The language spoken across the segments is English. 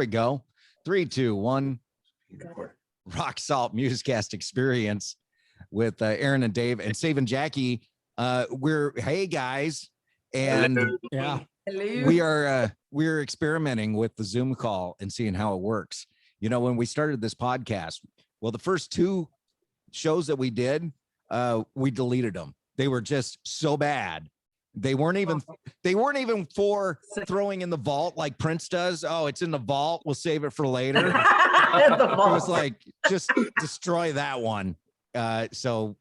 we go. 3, 2, 1. Rock Salt Musecast Experience with Aaron and Dave and Saving Jackie. Hey guys, and Hello. we're experimenting with the Zoom call and seeing how it works. You know, when we started this podcast, well, the first 2 shows that we did, we deleted them. They were just so bad. They weren't even for throwing in the vault like Prince does. Oh, it's in the vault. We'll save it for later. It was like, just destroy that one. So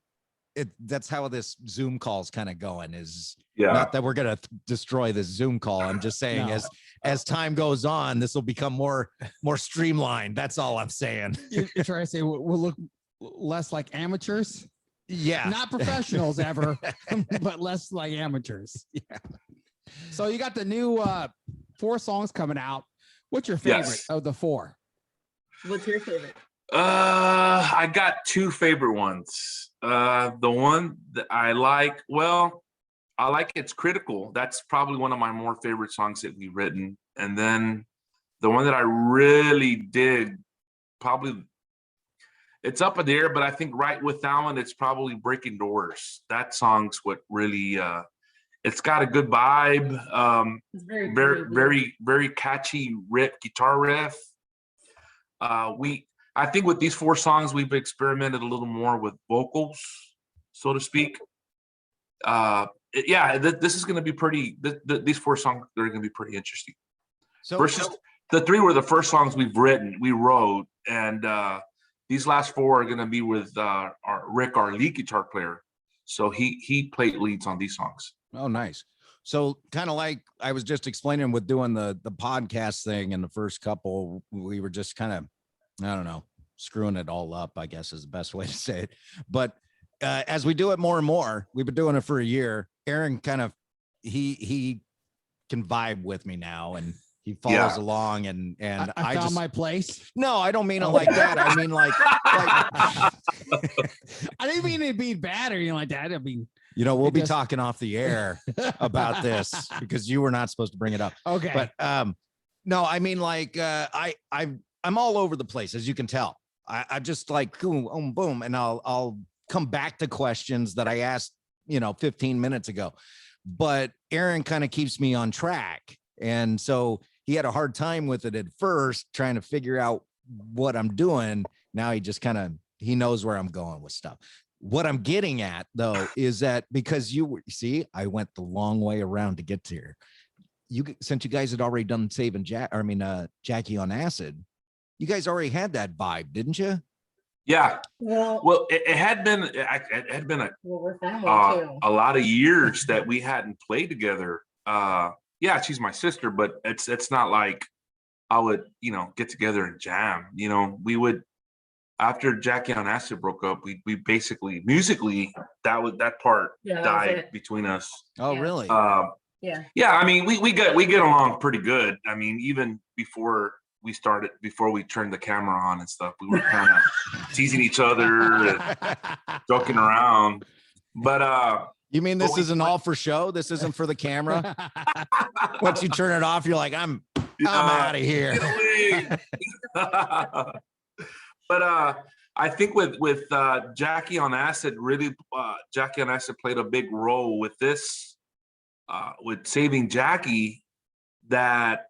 that's how this Zoom call is kind of going. Is not that we're gonna destroy this Zoom call. I'm just saying as time goes on, this will become more streamlined. That's all I'm saying. You're trying to say we'll look less like amateurs? Yeah, not professionals ever, but less like amateurs. Yeah. So you got the new 4 songs coming out. What's your favorite of the 4? What's your favorite? I got 2 favorite ones. The one that I like, It's Critical. That's probably one of my more favorite songs that we've written. And then the one that I really dig, probably, it's up in the air, but I think right with that one, it's probably Breaking Doors. That song's what really, it's got a good vibe. It's very, very catchy guitar riff. I think with these 4 songs, we've experimented a little more with vocals, so to speak. This is going to be pretty. These 4 songs are going to be pretty interesting. So versus the 3 were the first songs we wrote, and these last 4 are going to be with our lead guitar player. So he played leads on these songs. Oh, nice. So kind of like I was just explaining with doing the podcast thing, and the first couple, we were just kind of, I don't know, screwing it all up, I guess is the best way to say it. But as we do it more and more, we've been doing it for a year. Aaron kind of, he can vibe with me now, and he follows along, and I found my place. No, I don't mean it like that. I mean like I didn't mean it being bad or anything like that. I mean, you know, we'll be talking off the air about this because you were not supposed to bring it up. Okay. But no, I mean like I'm all over the place, as you can tell. I'm just like boom, boom, and I'll come back to questions that I asked, 15 minutes ago. But Aaron kind of keeps me on track. And so he had a hard time with it at first, trying to figure out what I'm doing. Now he just he knows where I'm going with stuff. What I'm getting at, though, is that because I went the long way around to get to here. Since you guys had already done Saving Jackie on Acid, you guys already had that vibe, didn't you? Yeah. Well, it had been a lot of years that we hadn't played together. Yeah, she's my sister, but it's not like I would, get together and jam. We would, after Jackie on Acid broke up, we basically musically that part died between us. Oh, really? Yeah. I mean, we get along pretty good. I mean, even before we turned the camera on and stuff, we were kind of teasing each other and joking around. But you mean this isn't all for show? This isn't for the camera? Once you turn it off, you're like, I'm out of here. But I think with Jackie on Acid, really, Jackie on Acid played a big role with this, with Saving Jackie. That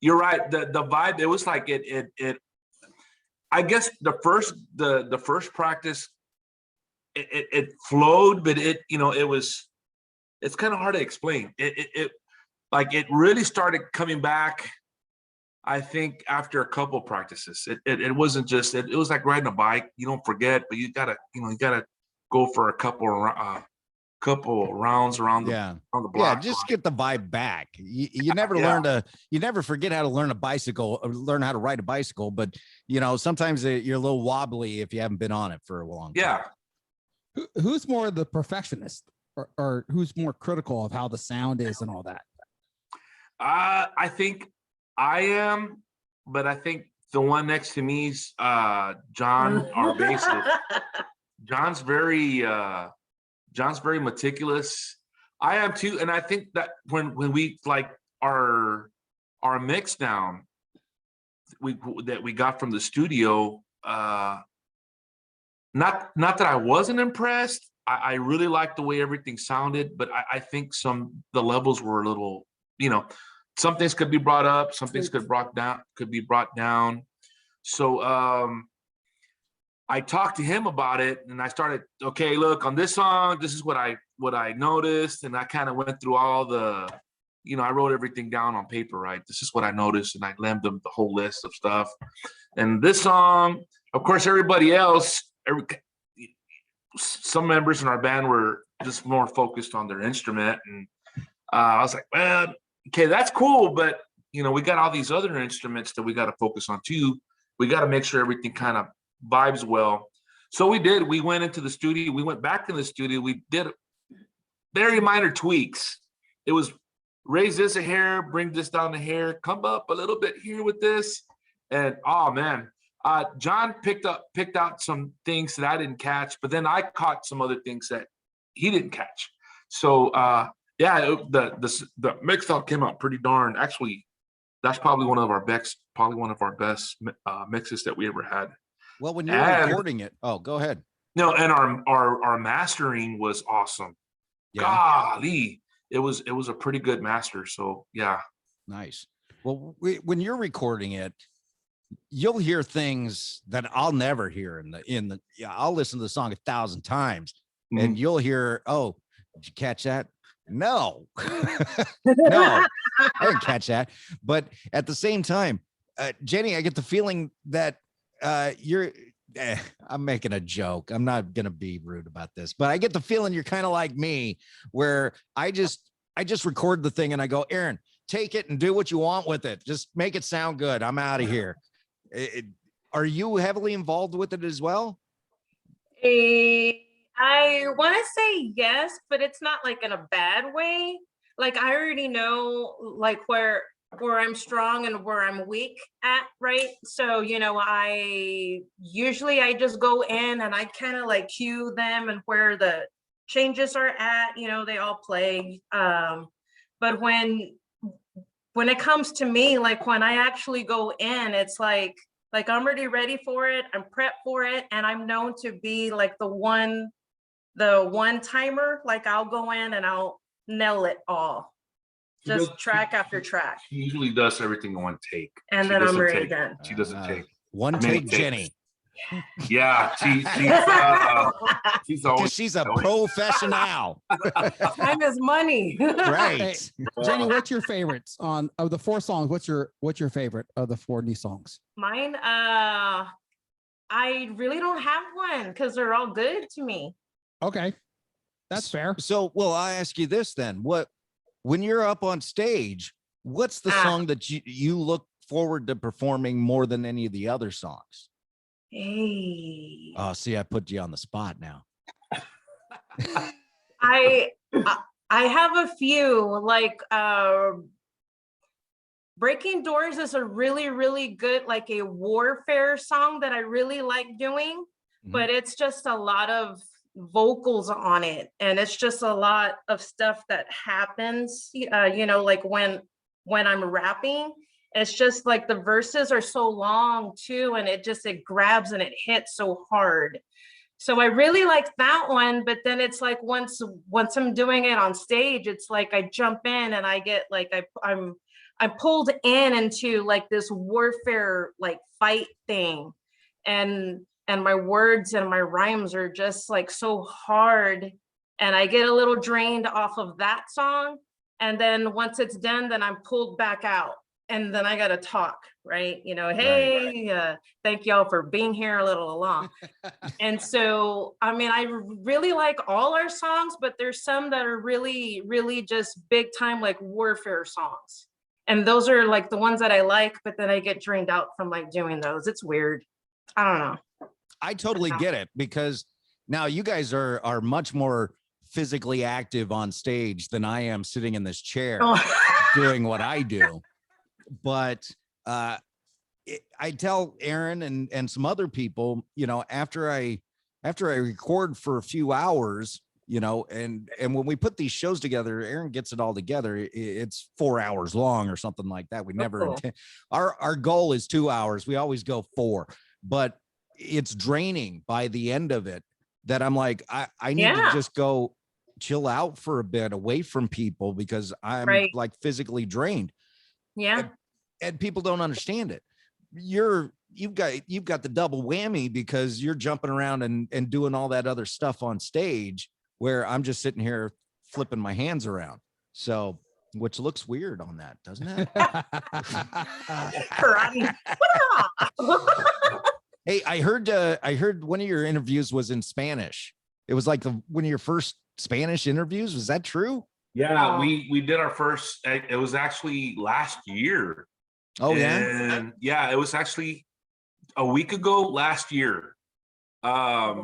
you're right. The vibe, it was like it. I guess the first practice, it flowed, but it was. It's kind of hard to explain. It really started coming back, I think, after a couple practices. It wasn't just, it was like riding a bike. You don't forget, but you gotta go for a couple rounds around the block. Yeah, just get the vibe back. You never you never forget how to learn a bicycle or learn how to ride a bicycle, but sometimes you're a little wobbly if you haven't been on it for a long time. Yeah. Who's more the perfectionist or who's more critical of how the sound is and all that? I think I am, but I think the one next to me is John, our bassist. John's very meticulous. I am too, and I think that when we like our mix down, that we got from the studio, not that I wasn't impressed. I really liked the way everything sounded, but I think the levels were a little, some things could be brought up, some things could be brought down. So I talked to him about it, and I started, okay, look, on this song, this is what I noticed, and I kind of went through all the, I wrote everything down on paper, right? This is what I noticed, and I lent them the whole list of stuff. And this song, of course, everybody else, some members in our band were just more focused on their instrument, and I was like, well, okay, that's cool, but we got all these other instruments that we got to focus on too. We got to make sure everything kind of vibes well. So we did. We went into the studio. We went back in the studio. We did very minor tweaks. It was raise this a hair, bring this down a hair, come up a little bit here with this, and oh man. John picked out some things that I didn't catch, but then I caught some other things that he didn't catch. So the mix up came out pretty darn. Actually, that's probably one of our best mixes that we ever had. Well, when you're recording it, go ahead. No, and our mastering was awesome. Yeah. Golly, it was a pretty good master. So yeah, nice. Well, when you're recording it, you'll hear things that I'll never hear I'll listen to the song 1,000 times, and you'll hear, oh, did you catch that? No, no, I didn't catch that. But at the same time, Jenny, I get the feeling that I'm making a joke. I'm not going to be rude about this, but I get the feeling you're kind of like me, where I just record the thing and I go, Aaron, take it and do what you want with it. Just make it sound good. I'm out of here. Are you heavily involved with it as well? I want to say yes, but it's not like in a bad way. Like I already know like where I'm strong and where I'm weak at, right? So, I just go in and I kind of like cue them and where the changes are at, they all play. But when it comes to me, like when I actually go in, it's like I'm already ready for it. I'm prepped for it. And I'm known to be like the one timer. Like I'll go in and I'll nail it all. Just track after track. She usually does everything in one take. And then I'm ready again. She doesn't take. One take Jenny. Yeah, she's always. She's a professional. Time is money. Right. Hey, Jenny, what's your favorites of the 4 songs? What's your favorite of the 4 new songs? Mine, I really don't have one because they're all good to me. Okay, that's fair. So, well, I ask you this then: when you're up on stage, what's the song that you look forward to performing more than any of the other songs? Hey. Oh, see, I put you on the spot now. I have a few, like Breaking Doors is a really, really good, like a warfare song that I really like doing, but it's just a lot of vocals on it. And it's just a lot of stuff that happens, like when I'm rapping. It's just like the verses are so long too, and it grabs and it hits so hard. So I really like that one, but then it's like once I'm doing it on stage, it's like I jump in and I get like I'm pulled into like this warfare like fight thing, and my words and my rhymes are just like so hard, and I get a little drained off of that song, and then once it's done, then I'm pulled back out. And then I got to talk, right? Hey, thank y'all for being here a little long. And so, I mean, I really like all our songs, but there's some that are really, really just big time, like warfare songs. And those are like the ones that I like, but then I get drained out from like doing those. It's weird. I don't know. I totally get it, because now you guys are much more physically active on stage than I am sitting in this chair doing what I do. But I tell Aaron and some other people, after I record for a few hours, and when we put these shows together, Aaron gets it all together. It's 4 hours long or something like that. We never intend. Our goal is 2 hours. We always go 4, but it's draining by the end of it that I'm like, I need to just go chill out for a bit away from people because I'm like physically drained. Yeah. And people don't understand it. You've got the double whammy because you're jumping around and doing all that other stuff on stage where I'm just sitting here flipping my hands around. So, which looks weird on that, doesn't it? Karate. Hey, I heard one of your interviews was in Spanish. It was like one of your first Spanish interviews. Was that true? Yeah, we did our first. It was actually last year. Oh and yeah, it was actually a week ago last year. Yeah,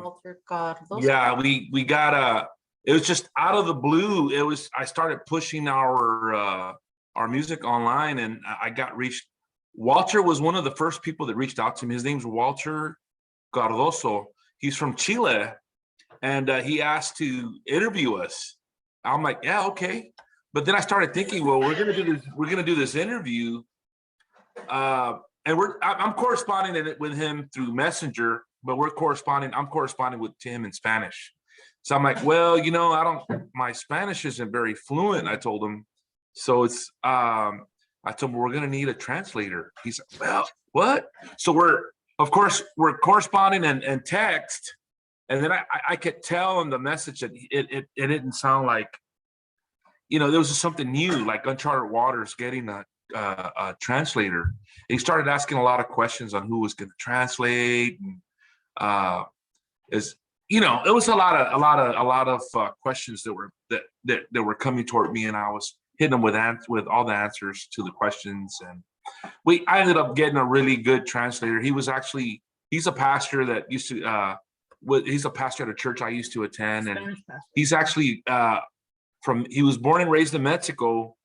we got it was just out of the blue. I started pushing our music online, and I got reached. Walter was one of the first people that reached out to me. His name's Walter Cardoso. He's from Chile, and he asked to interview us. I'm like, yeah, okay. But then I started thinking, well, we're gonna do this interview, and I'm corresponding with him through Messenger, but I'm corresponding with him in Spanish. So I'm like, well, my Spanish isn't very fluent, I told him. So it's I told him we're gonna need a translator. He's like, well, what? So we're corresponding and text, and then I could tell in the message that it didn't sound like, there was just something new, like uncharted waters, getting a translator. And he started asking a lot of questions on who was going to translate, and it was a lot of questions that were coming toward me, and I was hitting them with all the answers to the questions, and I ended up getting a really good translator. He's a pastor that used to he's a pastor at a church I used to attend, and he's actually he was born and raised in Mexico,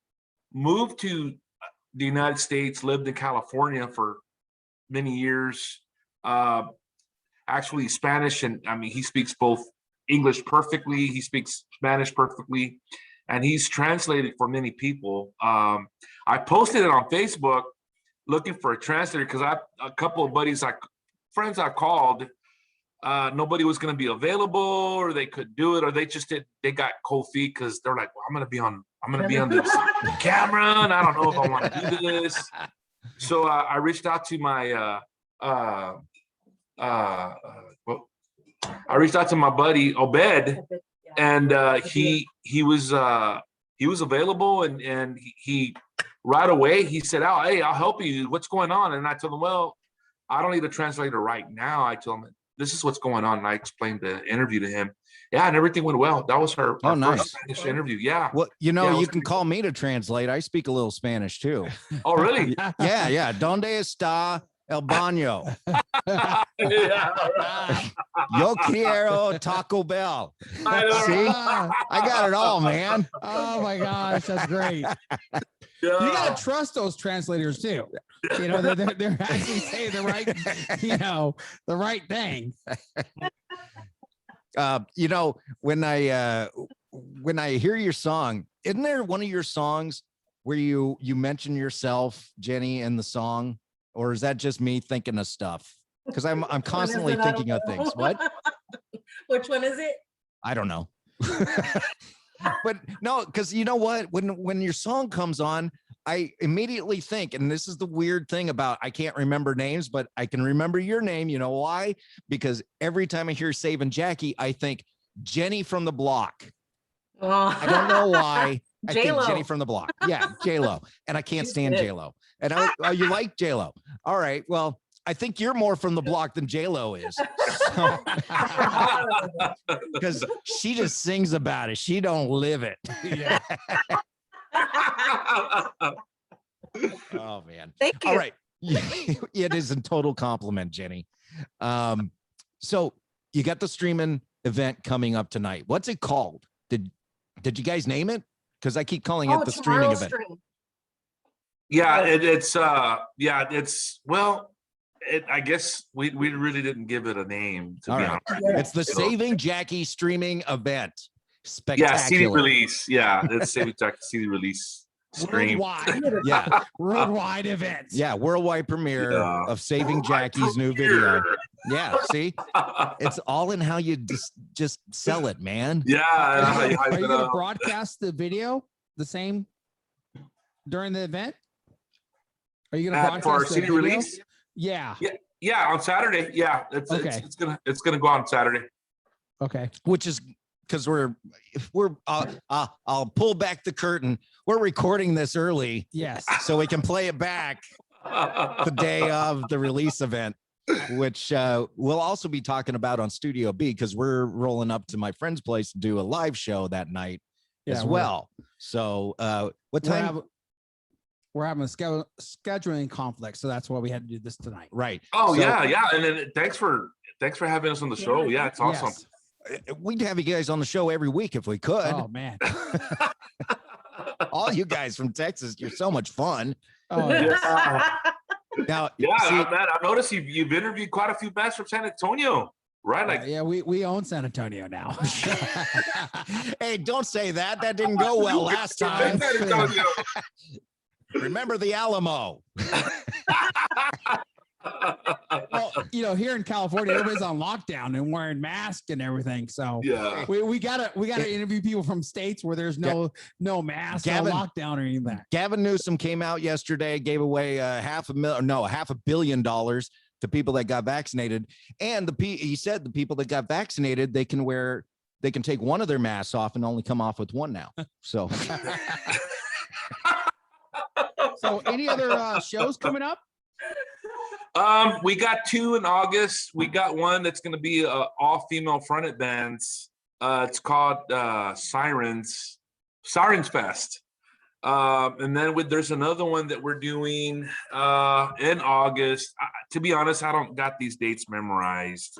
moved to the United States, lived in California for many years. Actually Spanish, and he speaks both English perfectly, he speaks Spanish perfectly, and he's translated for many people. I posted it on Facebook looking for a translator because a couple of friends I called, nobody was going to be available, or they could do it, or they got cold feet because they're like, well, I'm going to be on this camera, and I don't know if I want to do this. So I reached out to my buddy Obed, and he was available, and he right away he said, "Oh, hey, I'll help you. What's going on?" And I told him, "Well, I don't need a translator right now." I told him, "This is what's going on," and I explained the interview to him. Yeah, and everything went well. That was our nice first Spanish interview. Yeah. Well, you can call me to translate. I speak a little Spanish too. Oh, really? Yeah. ¿Dónde está el baño? Yo quiero Taco Bell. See, I got it all, man. Oh my gosh, that's great. Yeah. You gotta trust those translators too. They're actually saying the right thing. When I hear your song, isn't there one of your songs where you mention yourself, Jenny, in the song, or is that just me thinking of stuff? Because I'm constantly thinking of things. What? Which one is it? I don't know. But no, because you know what? When your song comes on, I immediately think, and this is the weird thing about, I can't remember names, but I can remember your name. You know why? Because every time I hear Saving Jackie, I think Jenny from the Block. Oh. I don't know why. I think J-Lo. Jenny from the Block. Yeah, J-Lo. And I can't stand J-Lo. And you like J-Lo. All right. Well, I think you're more from the block than J-Lo is. Because she just sings about it. She don't live it. Yeah. Oh, man. Thank you. All right. It is a total compliment, Jenny. So you got the streaming event coming up tonight. What's it called? Did you guys name it? Because I keep calling it the streaming event. Stream. I guess we really didn't give it a name, to be honest. It's the Saving Jackie streaming event. spectacular. Yeah, CD release. Yeah, it's Saving Jackie CD release stream. Worldwide. Yeah. Worldwide events. Yeah, worldwide premiere Yeah. of Saving Worldwide Jackie's new premiere. video. Yeah, see, it's all in how you just sell it, man. Yeah. and how Are you hype it going to up. broadcast the video the same during the event? Are you going to broadcast For our the CD video? release? Yeah. Yeah, on Saturday. Yeah, Okay. it's gonna go on Saturday. Okay. Which is because I'll pull back the curtain. We're recording this early Yes. so we can play it back the day of the release event, which we'll also be talking about on Studio B because we're rolling up to my friend's place to do a live show that night as well. So what time? We're having a scheduling conflict, so that's why we had to do this tonight. Right. Oh So- yeah. And then thanks for having us on the show. Yeah, it's awesome. Yes. We'd have you guys on the show every week if we could. Oh man. All you guys from Texas, you're so much fun. Oh yeah. Yeah, Now, yeah, see, man. I've noticed you've interviewed quite a few bands from San Antonio, right? Like, Yeah, we own San Antonio now. hey, don't say that. That didn't go well last time. San Antonio. Remember the Alamo. Well, here in California, everybody's on lockdown and wearing masks and everything. So Yeah. we gotta interview people from states where there's no mask, Gavin- no lockdown or anything like that. Gavin Newsom came out yesterday, gave away $500 million to people that got vaccinated. And he said the people that got vaccinated, they can take one of their masks off and only come off with one now. So So any other shows coming up? We got 2 in August. We got one that's going to be all female fronted bands. It's called Sirens Fest. And then there's another one that we're doing in August. To be honest, I don't got these dates memorized.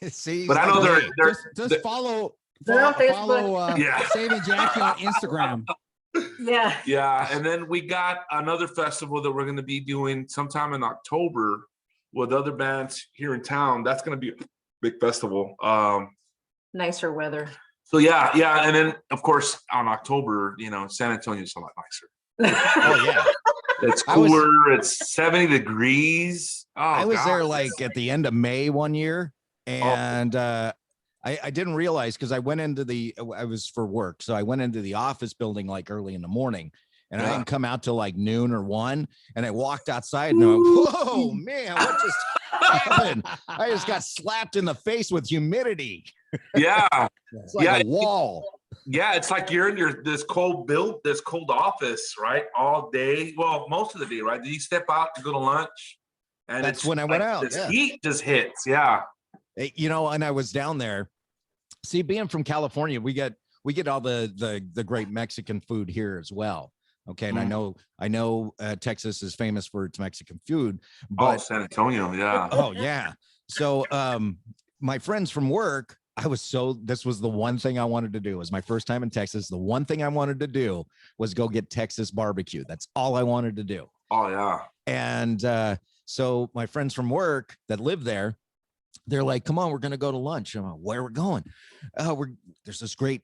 see, But I know they're Just follow They're on Facebook. follow Yeah. Saving Jackie on Instagram. Yeah. Yeah, and then we got another festival that we're going to be doing sometime in October with other bands here in town. That's going to be a big festival. Nicer weather. So yeah, and then of course on October, San Antonio's a lot nicer. oh yeah. It's I was- cooler. It's 70 degrees. Oh, I was there God. like at the end of May one year, and I didn't realize because I was for work, so I went into the office building like early in the morning, and I Yeah. didn't come out till like noon or 1, and I walked outside and I went, whoa, man, what just happened? I just got slapped in the face with humidity. Yeah, It's like Yeah, a wall. yeah. It's like you're in this cold office, right? All day. Well, most of the day, right? Then you step out to go to lunch, and That's it's when I went like out, This yeah. heat just hits. Yeah. And I was down there. See, being from California, we get all the great Mexican food here as well. Okay, and I know Texas is famous for its Mexican food, but San Antonio. Yeah. oh yeah. So my friends from work, this was the one thing I wanted to do. It was my first time in Texas. The one thing I wanted to do was go get Texas barbecue. That's all I wanted to do. Oh yeah. And so my friends from work that live there, they're like, come on, we're going to go to lunch. I'm like, where are we going? There's this great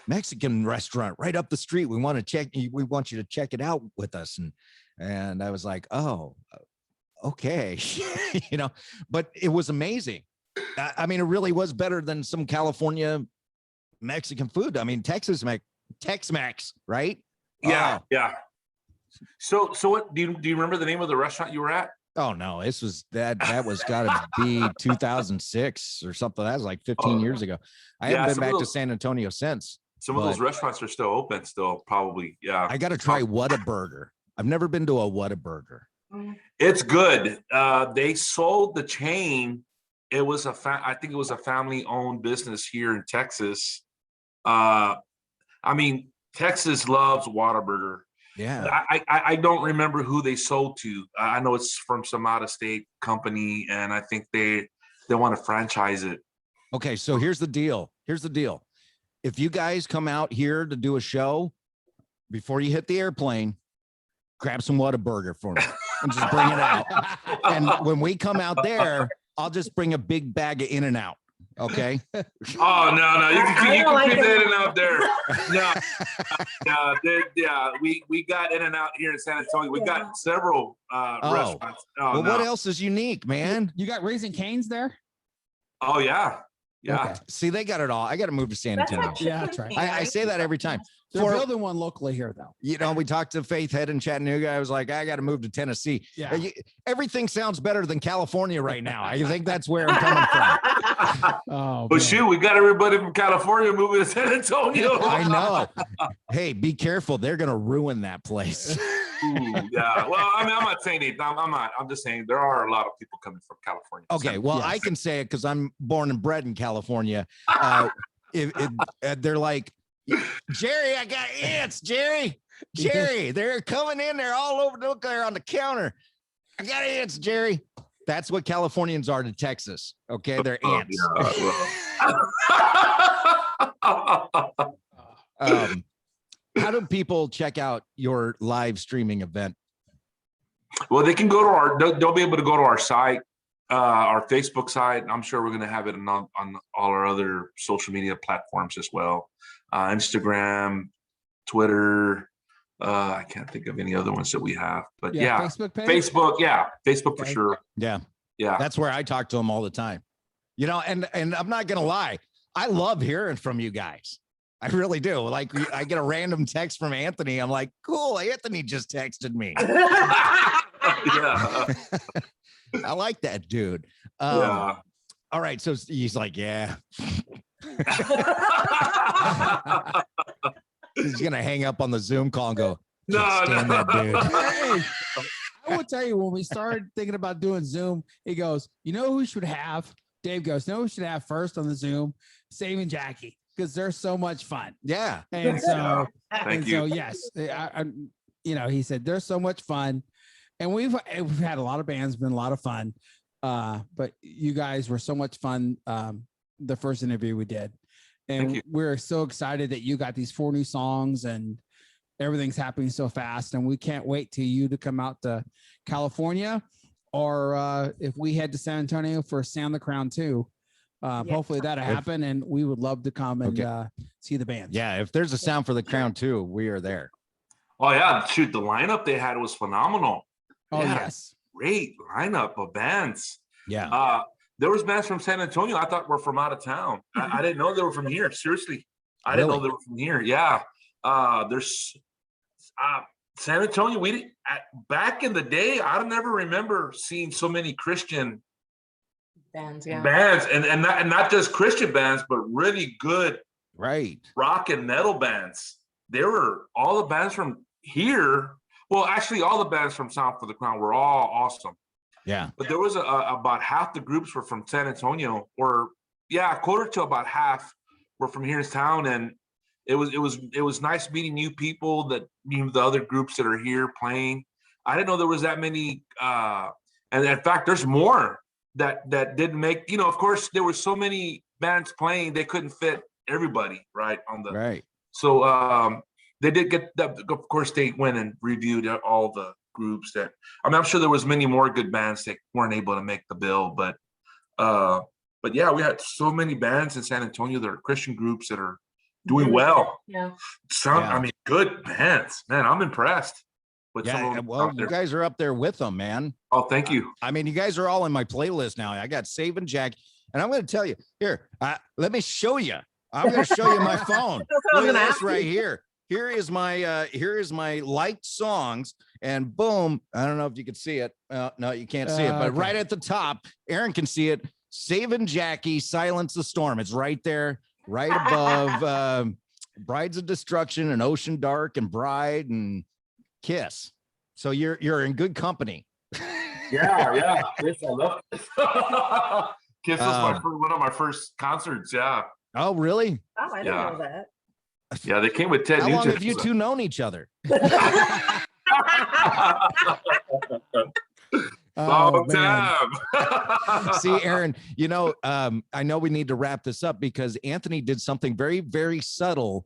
Mexican restaurant right up the street. We want you to check it out with us. And I was like, oh, okay. But it was amazing. I mean, it really was better than some California Mexican food. I mean, Tex-Mex, right? Yeah. Oh. Yeah. So what do you remember the name of the restaurant you were at? Oh no, this was that was gotta be 2006 or something. That was like 15 years ago. I Yeah, haven't some been of back to those- San Antonio since. Some of those But- restaurants are still open, probably. Yeah. I gotta try Whataburger. I've never been to a Whataburger. It's good. They sold the chain. It was I think it was a family-owned business here in Texas. I mean, Texas loves Whataburger. Yeah. I don't remember who they sold to. I know it's from some out-of-state company, and I think they want to franchise it. Okay, so here's the deal. If you guys come out here to do a show, before you hit the airplane, grab some Whataburger for me and just bring it out. And when we come out there, I'll just bring a big bag of In-N-Out. Okay. Oh no, you I can don't like keep it. the In-N-Out there. No, we got In-N-Out here in San Antonio. We got several restaurants. Oh, Well, no. what else is unique, man? You got Raising Cane's there? Oh yeah. Okay. See, they got it all. I got to move to San That's Antonio. like Yeah, that's right. I say that every time. They're For, building one locally here, though. you know, we talked to Faith Head in Chattanooga. I was like, I got to move to Tennessee. Yeah. Everything sounds better than California right now. I think that's where I'm coming from. Oh, But man. shoot, we got everybody from California moving to San Antonio. I know. Hey, be careful. They're going to ruin that place. Ooh, yeah. Well, I mean, I'm not saying it. I'm not. I'm just saying there are a lot of people coming from California. Okay. Well, Yes. I can say it because I'm born and bred in California. They're like, Jerry, I got ants, Jerry, they're coming in. They're all over. Look there on the counter. I got ants, Jerry. That's what Californians are to Texas. Okay. They're ants. How do people check out your live streaming event? Well, they can go to our. They'll be able to go to our site, our Facebook site. I'm sure we're going to have it on all our other social media platforms as well. Instagram, Twitter. I can't think of any other ones that we have, but yeah, Facebook page. Facebook for Okay. sure. Yeah. Yeah. That's where I talk to them all the time. You know, and I'm not going to lie. I love hearing from you guys. I really do. Like, I get a random text from Anthony. I'm like, cool. Anthony just texted me. Yeah. I like that dude. Yeah. All right. So he's like, yeah. He's going to hang up on the Zoom call and go, "Can't stand that dude." Hey, I will tell you, when we started thinking about doing Zoom, he goes, you know who should have? Dave goes, no, who should have first on the Zoom? Saving Jackie, because they're so much fun. Yeah. And so, Thank you. so yes, you know, he said they're so much fun, and we've had a lot of bands, been a lot of fun. But you guys were so much fun. The first interview we did, Thank and you. we're so excited that you got these 4 new songs and everything's happening so fast. And we can't wait till you to come out to California, or if we head to San Antonio for Sound the Crown too. Hopefully that'll happen, and we would love to come and see the band. Yeah. If there's a Sound for the Crown too, we are there. Oh yeah, shoot, the lineup they had was phenomenal. Oh Yeah. yes. Great lineup of bands. Yeah. There was bands from San Antonio I thought were from out of town. I didn't know they were from here. Seriously, I didn't know Really? they were from here. Yeah. There's San Antonio. Back in the day, I don't never remember seeing so many Christian Bands, yeah. bands, and not just Christian bands, but really good Right. rock and metal bands. There were all the bands from here. Well, actually, all the bands from Sound for the Crown were all awesome. Yeah. But there was about half the groups were from San Antonio, or a quarter to about half were from here in town, and it was nice meeting new people, that the other groups that are here playing. I didn't know there was that many, and in fact, there's more that didn't make. Of course, there were so many bands playing, they couldn't fit everybody right on the. Right. So they did get that. Of course, they went and reviewed all the groups that. I'm sure there was many more good bands that weren't able to make the bill, but yeah, we had so many bands in San Antonio that are Christian groups that are doing well. Yeah. Good bands, man. I'm impressed with some of Yeah. them Well, out you there. guys are up there with them, man. Oh, thank you. I mean, you guys are all in my playlist now. I got Saving Jack, and I'm going to tell you here. Let me show you. I'm going to show you my phone. That's what I was Look at gonna this ask right you. here. Here is my liked songs, and boom. I don't know if you can see it. No, you can't see it, but Okay. right at the top, Aaron can see it. Saving Jackie, Silence the Storm. It's right there, right above Brides of Destruction and Ocean Dark and Bride and Kiss. So you're in good company. Yeah. Kiss, I love Kiss. Kiss was one of my first concerts. Yeah. Oh, really? Oh, I didn't Yeah. know that. Yeah, they came with Ted How long Nugent. have you two known each other? Long man. time. See, Aaron, I know we need to wrap this up because Anthony did something very, very subtle,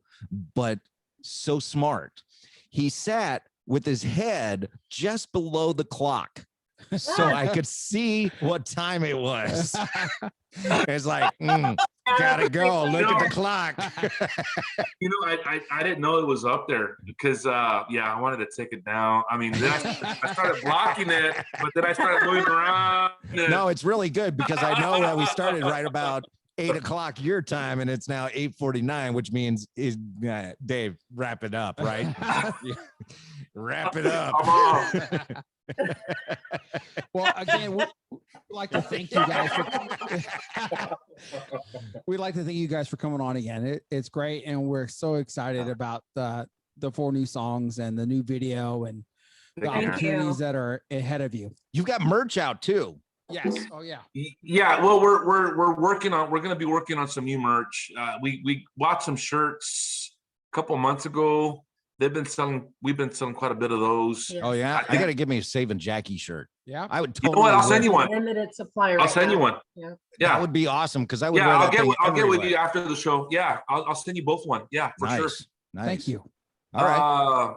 but so smart. He sat with his head just below the clock. so I could see what time it was. It's like, gotta go. Look at the clock. I didn't know it was up there because I wanted to take it down. I mean, then I started blocking it, but then I started moving around. No, it's really good because I know that we started right about 8 o'clock your time, and it's now 8:49, which means Dave, wrap it up, right? Wrap it up. Come on. Well, again, we'd like to thank you guys we'd like to thank you guys for coming on again. It's great, and we're so excited about the 4 new songs and the new video and the Thank opportunities you. that are ahead of you. You've got merch out too. Yes. Oh yeah. Yeah, well, we're going to be working on some new merch. We bought some shirts a couple months ago. We've been selling quite a bit of those. Yeah. Oh yeah, I gotta give me a Saving Jackie shirt. Yeah. I would You totally. know what? I'll send you one. Limited supply. I'll right send you now. one. Yeah. That Yeah, would be awesome because I would. yeah. wear I'll that thing get with you everywhere. after the show. Yeah, I'll send you both one. Yeah, for sure. Nice. Thank you. All right.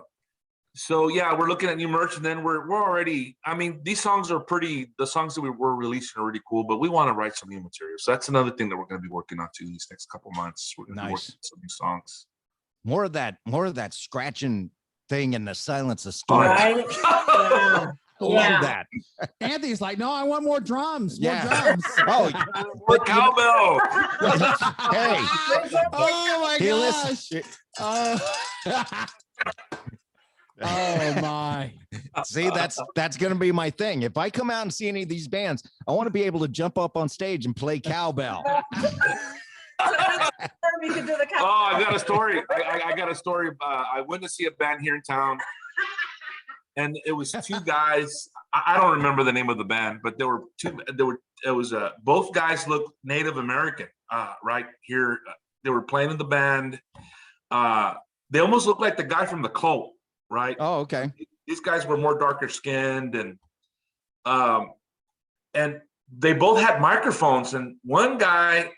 So yeah, we're looking at new merch, and then we're already. I mean, these songs are pretty. The songs that we were releasing are really cool, but we want to write some new material. So that's another thing that we're going to be working on too these next couple months. We're going to be working on some new songs. More of that scratching thing in the silence of storm. Right? I love that. Anthony's like, no, I want more drums. More Yeah. drums. Oh, More cowbell. hey, Oh my he gosh. listen. Oh my. See, that's gonna be my thing. If I come out and see any of these bands, I want to be able to jump up on stage and play cowbell. We could do the Oh, I got a story. I got a story. I went to see a band here in town, and it was 2 guys. I don't remember the name of the band, but there were 2. It was both guys looked Native American. Right here, they were playing in the band. They almost looked like the guy from The Cult, right? Oh, okay. These guys were more darker skinned, and they both had microphones, and one guy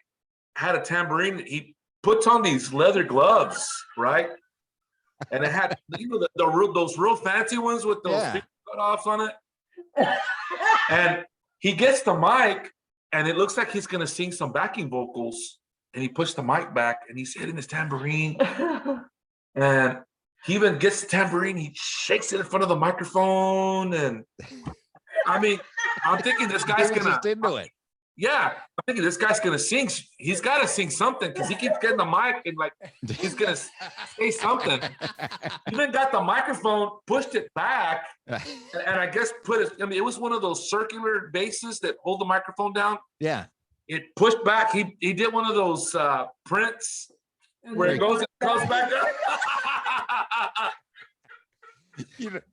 had a tambourine. He puts on these leather gloves, right? And it had, those real fancy ones with those big cutoffs on it. And he gets the mic, and it looks like he's gonna sing some backing vocals. And he pushed the mic back, and he's hitting his tambourine. And he even gets the tambourine. He shakes it in front of the microphone, and I mean, I'm thinking this guy's He was gonna. just into it. Yeah, I'm thinking this guy's gonna sing. He's got to sing something because he keeps getting the mic and like he's gonna say something. He even got the microphone, pushed it back, and I guess put it. I mean, it was one of those circular bases that hold the microphone down. Yeah. It pushed back. He did one of those prints where it goes and comes back up.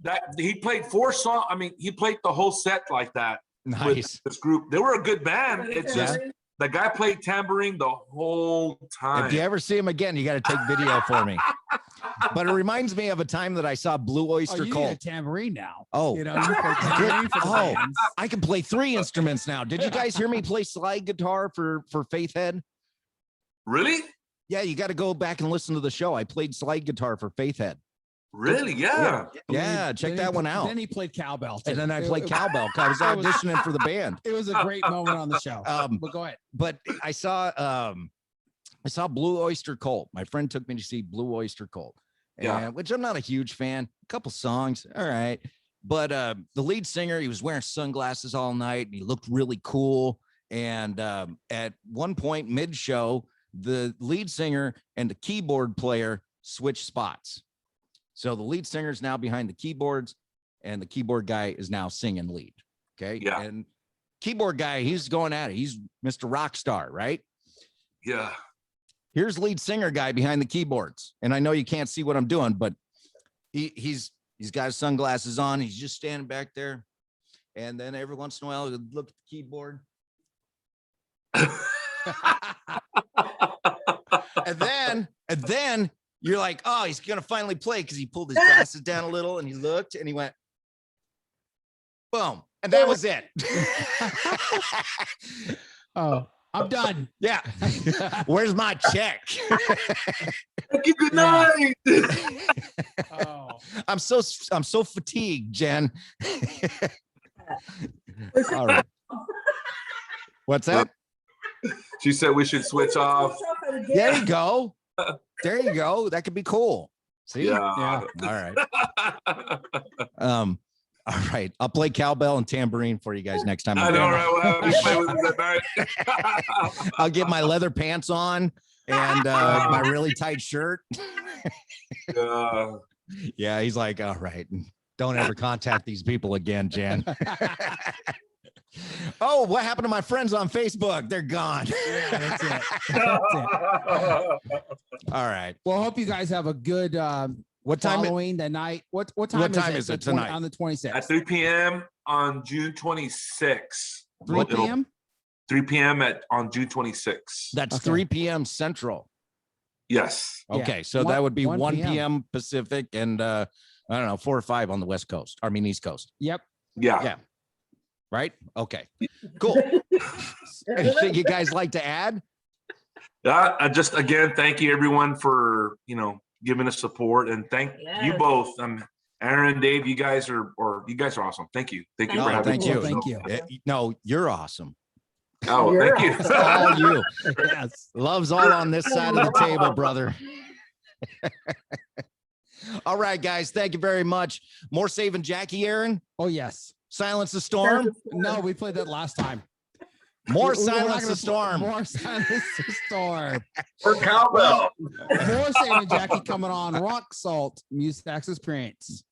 That he played 4 songs. I mean, he played the whole set like that. Nice. With this group. They were a good band. It's just the guy played tambourine the whole time. If you ever see him again, you got to take video for me. But it reminds me of a time that I saw Blue Oyster you Cult. need a tambourine now. Oh, You know, you play tambourine for the Oh. bands. I can play 3 instruments now. Did you guys hear me play slide guitar for Faith Head? Really? Yeah, you got to go back and listen to the show. I played slide guitar for Faith Head. Really? Yeah. Yeah, check that one out. Then he played cowbell. Too. And then I played cowbell. I was it was- auditioning for the band. It was a great moment on the show. But go ahead. But I saw Blue Oyster Cult. My friend took me to see Blue Oyster Cult. Yeah. Which I'm not a huge fan. A couple songs, all right. But the lead singer, he was wearing sunglasses all night and he looked really cool. And at one point mid-show, the lead singer and the keyboard player switched spots. So the lead singer is now behind the keyboards and the keyboard guy is now singing lead. Okay. Yeah. And keyboard guy, he's going at it. He's Mr. Rockstar, right? Yeah. Here's lead singer guy behind the keyboards. And I know you can't see what I'm doing, but he's got his sunglasses on. He's just standing back there. And then every once in a while, he'll look at the keyboard. and then you're like, oh, he's gonna finally play because he pulled his glasses down a little and he looked and he went, boom, and that was it. Oh, I'm done. Yeah. Where's my check? Thank you. Good night. Oh, I'm so fatigued, Jen. All right. What's that? She said we should switch off. There you go. There you go. That could be cool. See? Yeah. All right. All right. I'll play cowbell and tambourine for you guys next time. I I'm know, down. right? We'll have you play with us at night. I'll get my leather pants on and my really tight shirt. Yeah, he's like, all right. Don't ever contact these people again, Jen. Oh, what happened to my friends on Facebook? They're gone. Yeah, that's it. That's it. All right. Well, I hope you guys have a good What time? Halloween that night. What time is it tonight? On the 26th. At 3 p.m. on June 26th. 3 p.m. 3 p.m. on June 26th. That's 3 p.m. Central. Yes. Okay, Yeah. so that would be 1 1 p.m. Pacific and I don't know, 4 or 5 on the West Coast. I mean East Coast. Yep. Yeah. Yeah. Right? Okay. Cool. Anything you guys like to add? I just again thank you everyone for giving us support, and thank you both. Aaron, Dave, you guys are awesome. Thank you. Thank you for having me. Thank you. No, you're awesome. Oh, thank you. It's all you. Yes. Love's all on this side of the table, brother. All right, guys. Thank you very much. More Saving Jackie, Aaron. Oh, yes. Silence the Storm. No, we played that last time. More We're not Silence gonna the Storm. More Silence the Storm. For cowbell. More Saving Jackie coming on Rock Salt Music Access Experience.